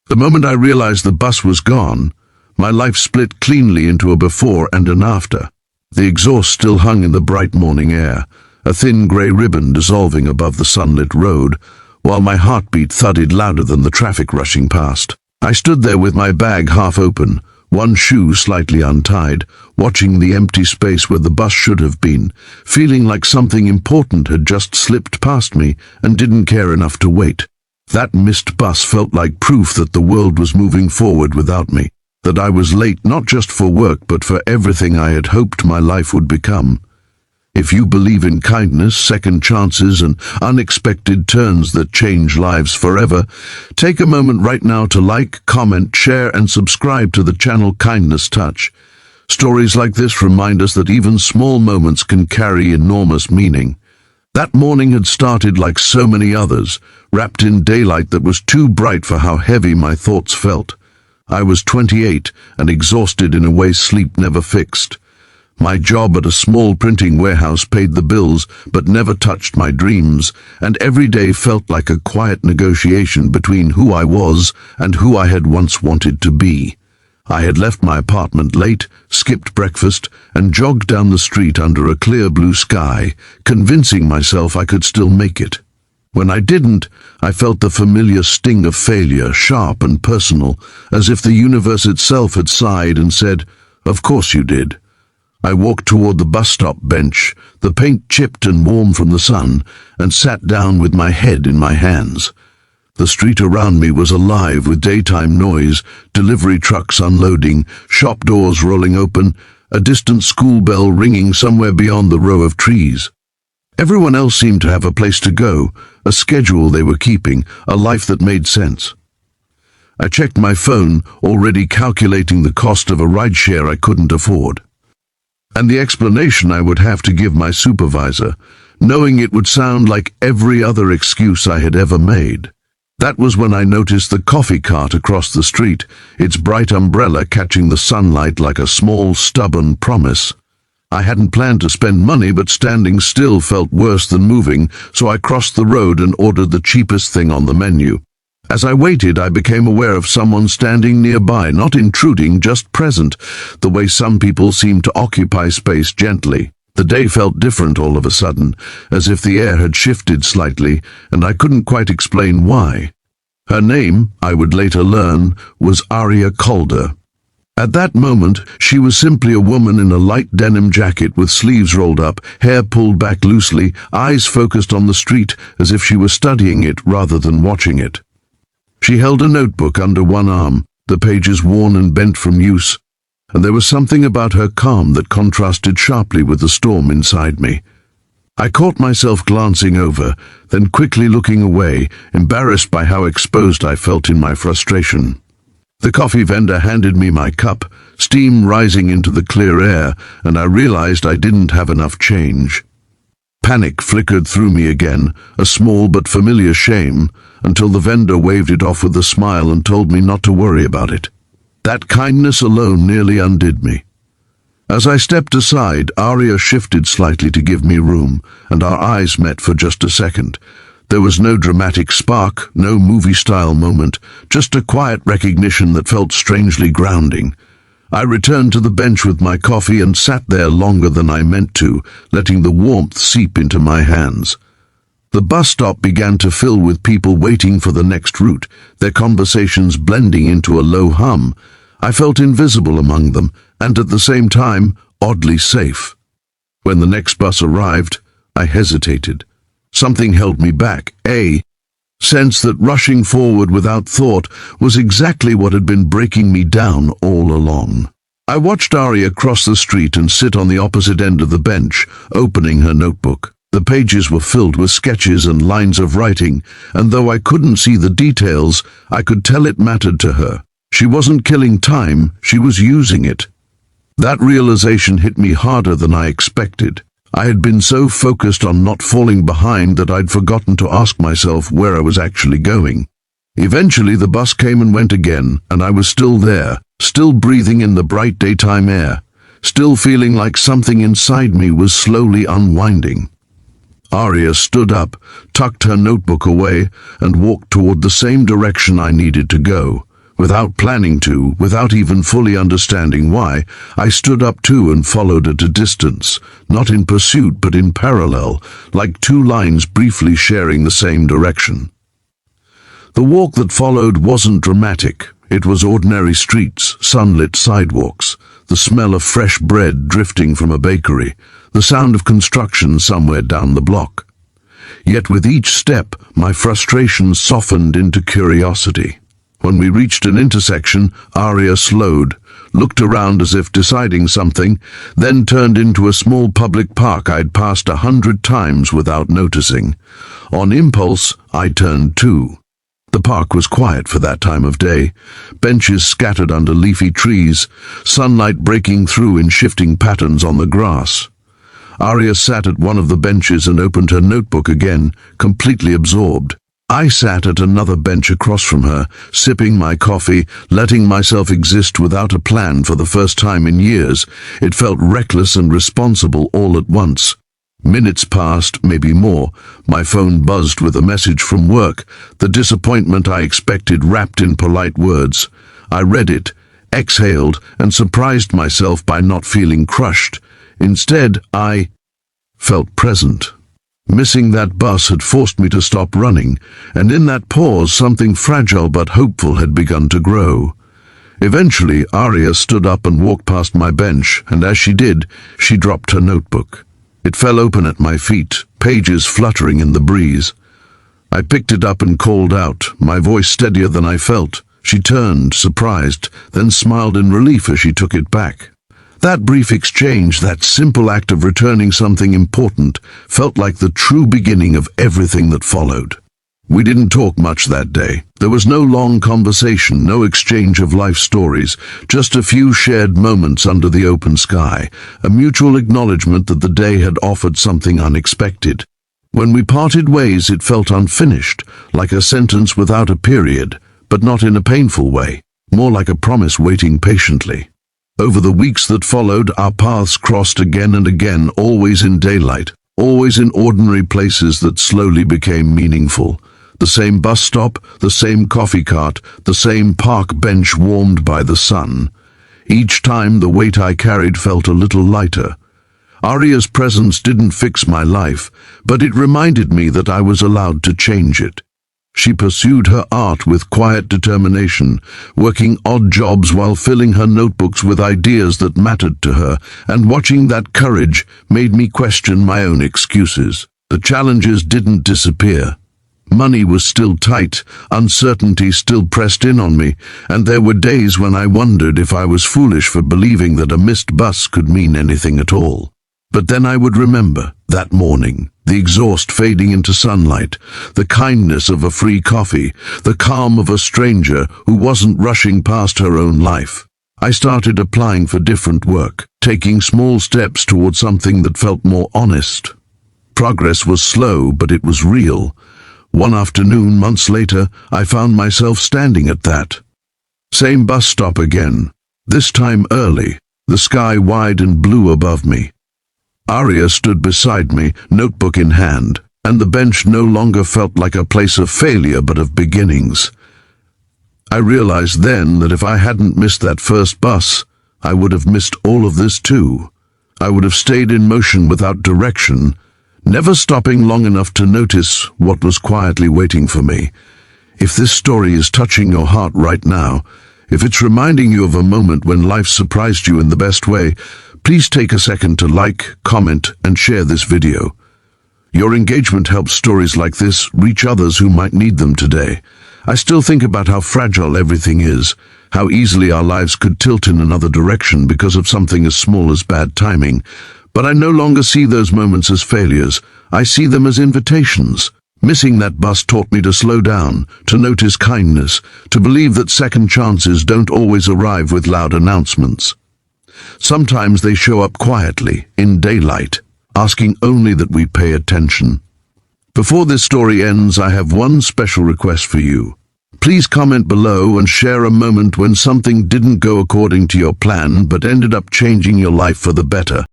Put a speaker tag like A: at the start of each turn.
A: The moment I realized the bus was gone, my life split cleanly into a before and an after. The exhaust still hung in the bright morning air, a thin grey ribbon dissolving above the sunlit road, while my heartbeat thudded louder than the traffic rushing past. I stood there with my bag half open, one shoe slightly untied, watching the empty space where the bus should have been, feeling like something important had just slipped past me and didn't care enough to wait. That missed bus felt like proof that the world was moving forward without me, that I was late not just for work but for everything I had hoped my life would become. If you believe in kindness, second chances, and unexpected turns that change lives forever, take a moment right now to like, comment, share, and subscribe to the channel Kindness Touch. Stories like this remind us that even small moments can carry enormous meaning. That morning had started like so many others, wrapped in daylight that was too bright for how heavy my thoughts felt. I was 28 and exhausted in a way sleep never fixed. My job at a small printing warehouse paid the bills but never touched my dreams, and every day felt like a quiet negotiation between who I was and who I had once wanted to be. I had left my apartment late, skipped breakfast, and jogged down the street under a clear blue sky, convincing myself I could still make it. When I didn't, I felt the familiar sting of failure, sharp and personal, as if the universe itself had sighed and said, "Of course you did." I walked toward the bus stop bench, the paint chipped and warm from the sun, and sat down with my head in my hands. The street around me was alive with daytime noise, delivery trucks unloading, shop doors rolling open, a distant school bell ringing somewhere beyond the row of trees. Everyone else seemed to have a place to go, a schedule they were keeping, a life that made sense. I checked my phone, already calculating the cost of a rideshare I couldn't afford, and the explanation I would have to give my supervisor, knowing it would sound like every other excuse I had ever made. That was when I noticed the coffee cart across the street, its bright umbrella catching the sunlight like a small, stubborn promise. I hadn't planned to spend money, but standing still felt worse than moving, so I crossed the road and ordered the cheapest thing on the menu. As I waited, I became aware of someone standing nearby, not intruding, just present, the way some people seem to occupy space gently. The day felt different all of a sudden, as if the air had shifted slightly, and I couldn't quite explain why. Her name, I would later learn, was Aria Calder. At that moment, she was simply a woman in a light denim jacket with sleeves rolled up, hair pulled back loosely, eyes focused on the street as if she were studying it rather than watching it. She held a notebook under one arm, the pages worn and bent from use, and there was something about her calm that contrasted sharply with the storm inside me. I caught myself glancing over, then quickly looking away, embarrassed by how exposed I felt in my frustration. The coffee vendor handed me my cup, steam rising into the clear air, and I realized I didn't have enough change. Panic flickered through me again, a small but familiar shame, until the vendor waved it off with a smile and told me not to worry about it. That kindness alone nearly undid me. As I stepped aside, Aria shifted slightly to give me room, and our eyes met for just a second. There was no dramatic spark, no movie-style moment, just a quiet recognition that felt strangely grounding. I returned to the bench with my coffee and sat there longer than I meant to, letting the warmth seep into my hands. The bus stop began to fill with people waiting for the next route, their conversations blending into a low hum. I felt invisible among them, and at the same time, oddly safe. When the next bus arrived, I hesitated. Something held me back, a sense that rushing forward without thought was exactly what had been breaking me down all along. I watched Aria cross the street and sit on the opposite end of the bench, opening her notebook. The pages were filled with sketches and lines of writing, and though I couldn't see the details, I could tell it mattered to her. She wasn't killing time, she was using it. That realization hit me harder than I expected. I had been so focused on not falling behind that I'd forgotten to ask myself where I was actually going. Eventually the bus came and went again, and I was still there, still breathing in the bright daytime air, still feeling like something inside me was slowly unwinding. Aria stood up, tucked her notebook away, and walked toward the same direction I needed to go. Without planning to, without even fully understanding why, I stood up too and followed at a distance, not in pursuit but in parallel, like two lines briefly sharing the same direction. The walk that followed wasn't dramatic. It was ordinary streets, sunlit sidewalks, the smell of fresh bread drifting from a bakery, the sound of construction somewhere down the block. Yet with each step, my frustration softened into curiosity. When we reached an intersection, Aria slowed, looked around as if deciding something, then turned into a small public park I'd passed 100 times without noticing. On impulse, I turned too. The park was quiet for that time of day, benches scattered under leafy trees, sunlight breaking through in shifting patterns on the grass. Aria sat at one of the benches and opened her notebook again, completely absorbed. I sat at another bench across from her, sipping my coffee, letting myself exist without a plan for the first time in years. It felt reckless and responsible all at once. Minutes passed, maybe more. My phone buzzed with a message from work, the disappointment I expected wrapped in polite words. I read it, exhaled, and surprised myself by not feeling crushed. Instead, I felt present. Missing that bus had forced me to stop running, and in that pause something fragile but hopeful had begun to grow. Eventually, Aria stood up and walked past my bench, and as she did, she dropped her notebook. It fell open at my feet, pages fluttering in the breeze. I picked it up and called out, my voice steadier than I felt. She turned, surprised, then smiled in relief as she took it back. That brief exchange, that simple act of returning something important, felt like the true beginning of everything that followed. We didn't talk much that day. There was no long conversation, no exchange of life stories, just a few shared moments under the open sky, a mutual acknowledgement that the day had offered something unexpected. When we parted ways, it felt unfinished, like a sentence without a period, but not in a painful way, more like a promise waiting patiently. Over the weeks that followed, our paths crossed again and again, always in daylight, always in ordinary places that slowly became meaningful. The same bus stop, the same coffee cart, the same park bench warmed by the sun. Each time the weight I carried felt a little lighter. Aria's presence didn't fix my life, but it reminded me that I was allowed to change it. She pursued her art with quiet determination, working odd jobs while filling her notebooks with ideas that mattered to her, and watching that courage made me question my own excuses. The challenges didn't disappear. Money was still tight, uncertainty still pressed in on me, and there were days when I wondered if I was foolish for believing that a missed bus could mean anything at all. But then I would remember that morning, the exhaust fading into sunlight, the kindness of a free coffee, the calm of a stranger who wasn't rushing past her own life. I started applying for different work, taking small steps toward something that felt more honest. Progress was slow, but it was real. One afternoon, months later, I found myself standing at that same bus stop again, this time early, the sky wide and blue above me. Aria stood beside me, notebook in hand, and the bench no longer felt like a place of failure but of beginnings. I realized then that if I hadn't missed that first bus, I would have missed all of this too. I would have stayed in motion without direction, never stopping long enough to notice what was quietly waiting for me. If this story is touching your heart right now, if it's reminding you of a moment when life surprised you in the best way, please take a second to like, comment, and share this video. Your engagement helps stories like this reach others who might need them today. I still think about how fragile everything is, how easily our lives could tilt in another direction because of something as small as bad timing. But I no longer see those moments as failures. I see them as invitations. Missing that bus taught me to slow down, to notice kindness, to believe that second chances don't always arrive with loud announcements. Sometimes they show up quietly, in daylight, asking only that we pay attention. Before this story ends, I have one special request for you. Please comment below and share a moment when something didn't go according to your plan but ended up changing your life for the better.